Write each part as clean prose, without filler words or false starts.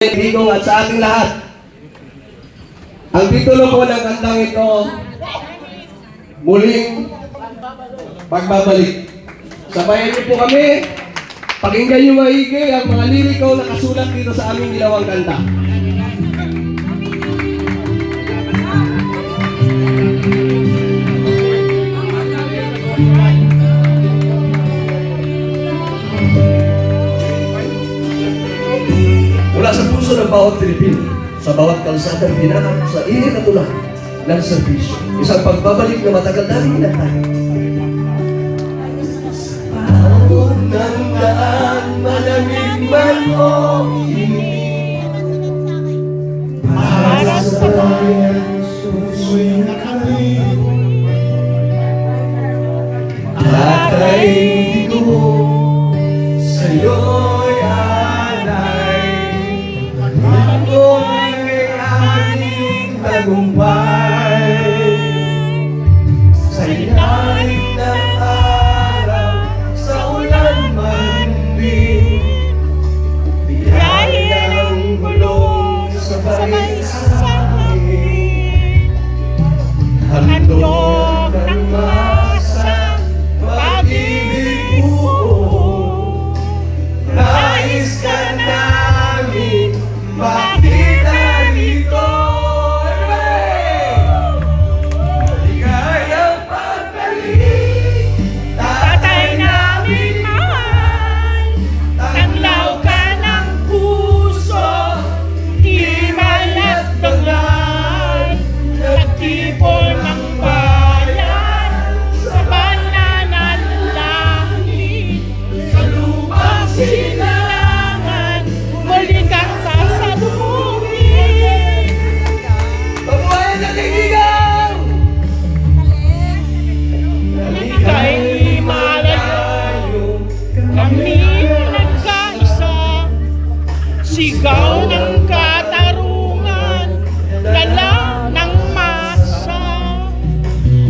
Digong at sa ating lahat. Ang titulo po ng kantang ito, Muling Pagbabalik. Sabayan niyo po kami, pakinggan niyo maigi ang mga liriko na kasulat dito sa aming ginawang kanta. Mula sa puso ng bawat Pilipino, sa bawat kalsadang pinanap sa init at ulan ng serbisyo, isang pagbabalik na matagal namin hinantay. Sa paon ng daan, malamig man o init, para sa bayan, susuin na kami. Tatay Digong, sa'yo'y tagumpay sa ilalim ng araw, sa ulan man din, biyaya ng gulong sabay sa akin, handog ng masa, pag-ibig buo, nais ka namin makita dito. Sigaw ng katarungan, dala ng masa,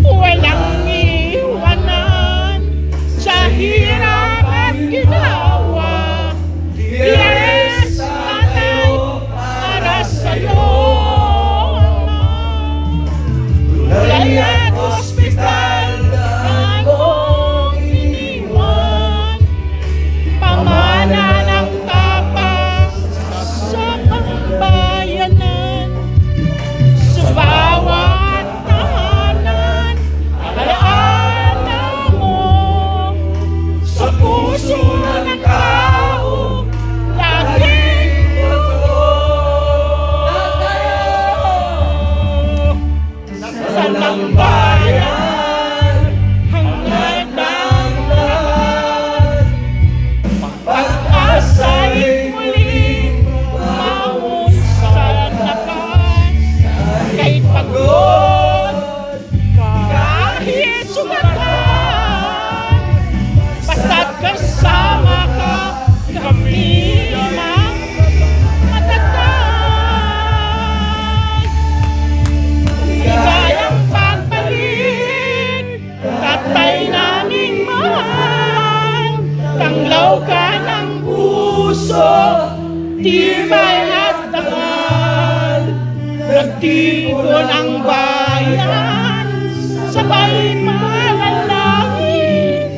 walang iwanan sa hirap at ginawa. Yes, Tatay, para sa'yo, tulay at ospital na akong iniwan, pamana ng bawat tahanan, alaala mo sa puso ng tao, laging tutuloy sa lambayan, hangad ng lahat, pag-asa'y muling mahon sa lakas. Kahit pagod, kahit sumatan, basta't kasama ka, kami lamang matatag. Ligayang pagbalik, tatay naming mahal, tanglaw ka ng puso, tibay at dangal. Nagtipon ang bayan, sabay manalangin,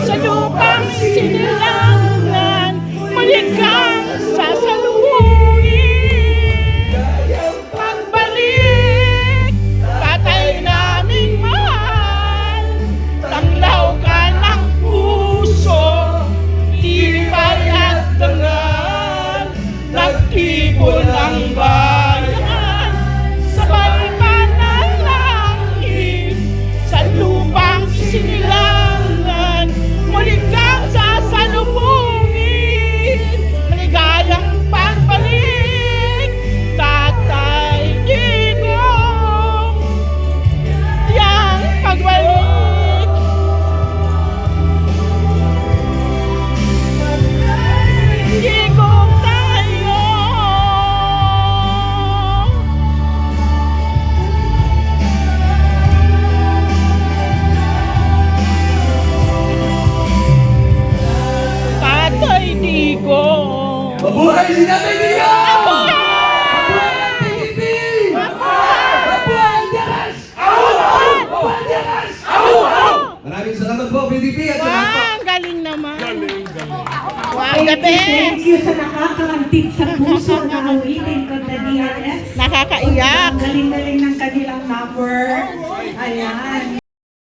sa lupang sinilangan, muli kang sasalubungin. Pagbalik, tatay naming mahal, tanglaw ka ng puso, tibay at dangal. Nagtipon ang bayan, sabay manalangin, sa lupang sinilangan, muli kang sasalubungin. Maligayang pagbalik, Tatay Digong, yang pagbalik. Digong tayo. Wow, the best! Thank you sa nakakaantig sa puso na awitin ko na DRS. Nakakaiyak. Ang galing-galing ng kanilang number. Ayan.